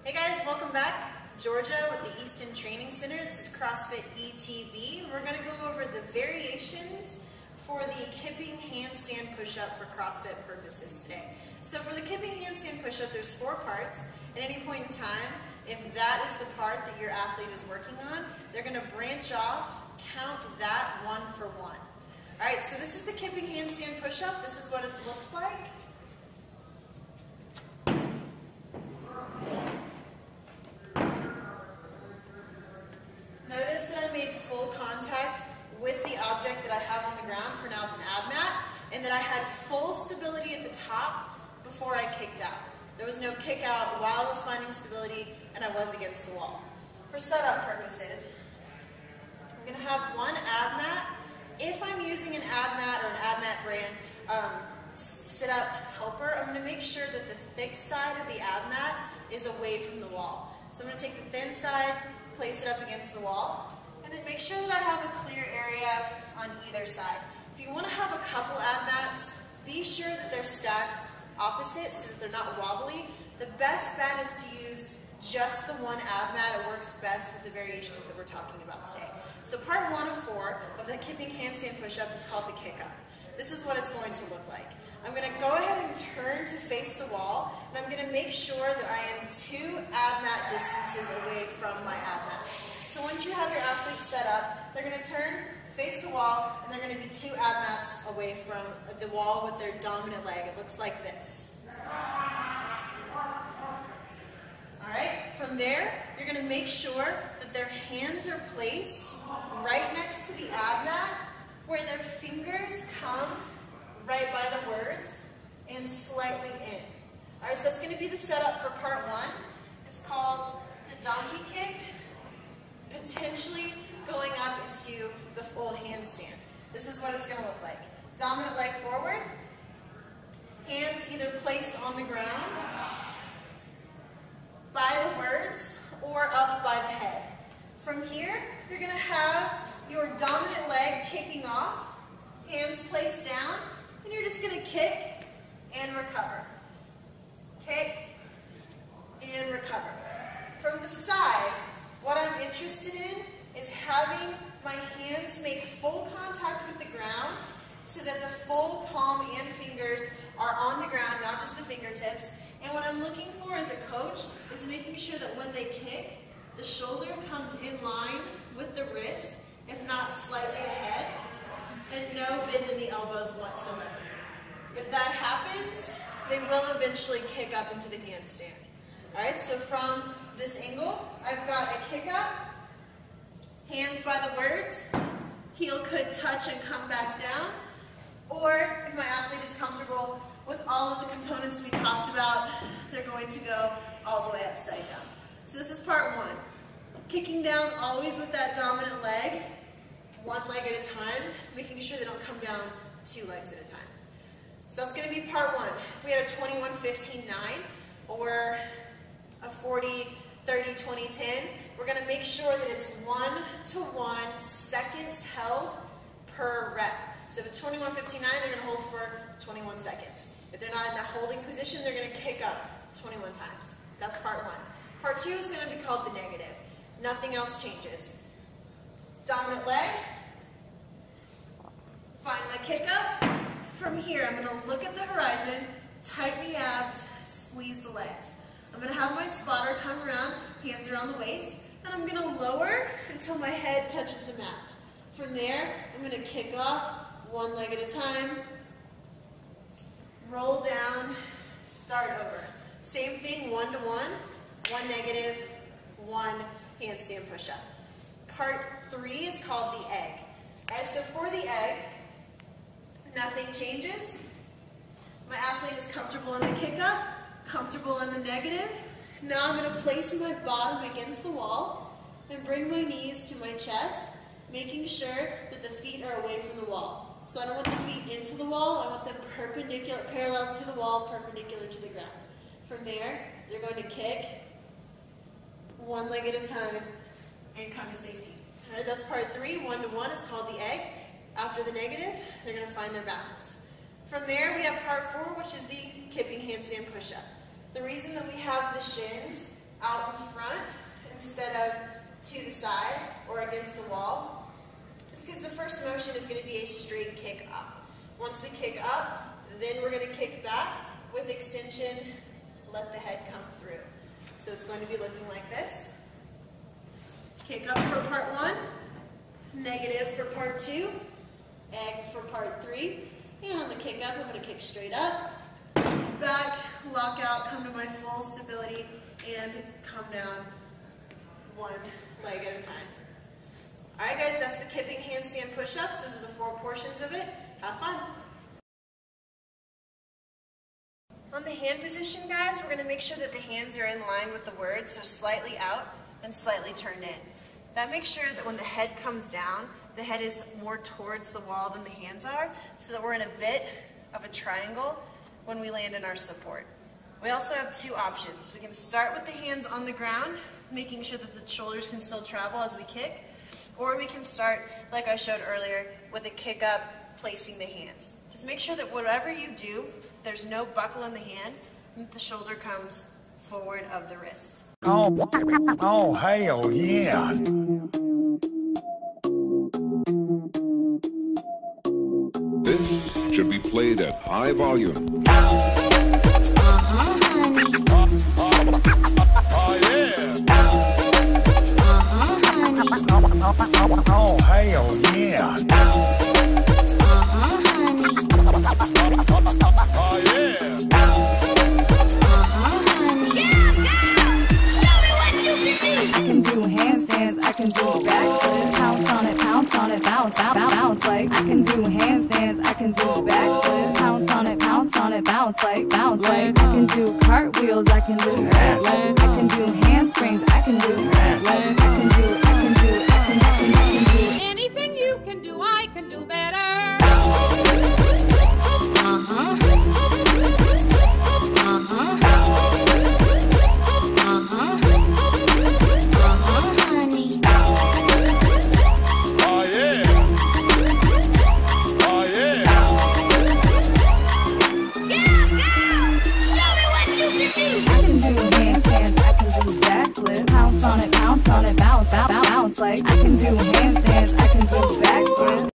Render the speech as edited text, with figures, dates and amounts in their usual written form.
Hey guys, welcome back. Georgia with the Easton Training Center. This is Crossfit ETB. We're going to go over the variations for the Kipping handstand push-up for CrossFit purposes today. So for the Kipping handstand push-up, there's 4 parts. At any point in time, if that is the part that your athlete is working on, they're going to branch off, count that one for one. Alright, so this is the Kipping handstand push-up. This is what it looks like. Notice that I made full contact with the object that I have on the ground. For now it's an ab mat. And that I had full stability at the top before I kicked out. There was no kick out while I was finding stability and I was against the wall. For setup purposes, I'm going to have one ab mat. If I'm using an ab mat or an ab mat brand sit-up helper, I'm going to make sure that the thick side of the ab mat is away from the wall. So I'm going to take the thin side, place it up against the wall, and then make sure that I have a clear area on either side. If you want to have a couple ab mats, be sure that they're stacked opposite so that they're not wobbly. The best bet is to use just the one ab mat. It works best with the variations that we're talking about today. So part 1 of 4 of the Kipping handstand push-up is called the kick up. This is what it's going to look like. I'm going to go ahead and turn to face the wall, and I'm going to make sure that I am 2 ab mat distances away from my ab mat. So once you have your athlete set up, they're going to turn, face the wall, and they're going to be 2 ab mats away from the wall with their dominant leg. It looks like this. Alright, from there, you're going to make sure that their hands are placed right next to the ab mat, where their fingers come right by the words and slightly in. Alright, so that's going to be the setup for part 1. It's called the donkey kick, potentially going up into the full handstand. This is what it's going to look like. Dominant leg forward, hands either placed on the ground, by the words, or up by the head. From here, you're going to have your dominant leg kicking off, hands placed down, and you're just going to kick and recover. Kick and recover. From the side, what I'm interested in is having my hands make full contact with the ground so that the full palm and fingers are on the ground, not just the fingertips. And what I'm looking for as a coach is making sure that when they kick, the shoulder comes in line with the wrist, if not slightly ahead, and no bend in the elbows whatsoever. If that happens, they will eventually kick up into the handstand. Alright, so from this angle, I've got a kick up, hands by the words, heel could touch and come back down, or if my athlete is comfortable with all of the components we talked about, they're going to go all the way upside down. So this is part 1. Kicking down always with that dominant leg, 1 leg at a time, making sure they don't come down 2 legs at a time. So that's going to be part 1. If we had a 21-15-9 or a 40-30-20-10, we're going to make sure that it's 1-to-1 seconds held per rep. So if it's 21-15-9, they're going to hold for 21 seconds. If they're not in that holding position, they're going to kick up 21 times. That's part 1. Part 2 is going to be called the negative. Nothing else changes. Dominant leg. Find my kick up. From here, I'm going to look at the horizon, tighten the abs, squeeze the legs. I'm going to have my spotter come around, hands around the waist, and I'm going to lower until my head touches the mat. From there, I'm going to kick off 1 leg at a time, roll down, start over. Same thing, 1-to-1, 1 negative, 1 handstand push-up. Part 3 is called the egg. Alright, so for the egg, nothing changes. My athlete is comfortable in the kick up, comfortable in the negative. Now I'm going to place my bottom against the wall and bring my knees to my chest, making sure that the feet are away from the wall. So I don't want the feet into the wall, I want them perpendicular, parallel to the wall, perpendicular to the ground. From there, they're going to kick 1 leg at a time and come to safety. All right, that's part 3, 1-to-1. It's called the egg. After the negative, they're going to find their balance. From there, we have part 4, which is the Kipping handstand push-up. The reason that we have the shins out in front instead of to the side or against the wall. It's because the first motion is going to be a straight kick up. Once we kick up, then we're going to kick back with extension, let the head come through. So it's going to be looking like this. Kick up for part 1, negative for part 2, egg for part 3, and on the kick up, I'm going to kick straight up, back, lock out, come to my full stability, and come down one leg at a time. Alright guys, that's the kipping handstand push-ups. Those are the 4 portions of it. Have fun. On the hand position, guys, we're going to make sure that the hands are in line with the words, so slightly out and slightly turned in. That makes sure that when the head comes down, the head is more towards the wall than the hands are, so that we're in a bit of a triangle when we land in our support. We also have 2 options. We can start with the hands on the ground, making sure that the shoulders can still travel as we kick, or we can start, like I showed earlier, with a kick up, placing the hands. Just make sure that whatever you do, there's no buckle in the hand, and the shoulder comes forward of the wrist. Oh, hell yeah. This should be played at high volume. Oh, yeah. Oh, hell yeah. Oh, yeah. I can do handstands, I can do backflip, pounce on it, bounce, bounce like. I can do handstands, I can do backflip, pounce on it, bounce like. I can do cartwheels, I can do handsprings, I can do anything you can do, I can do better. Bounce on it, bounce, like I can do handstands, I can do backflip.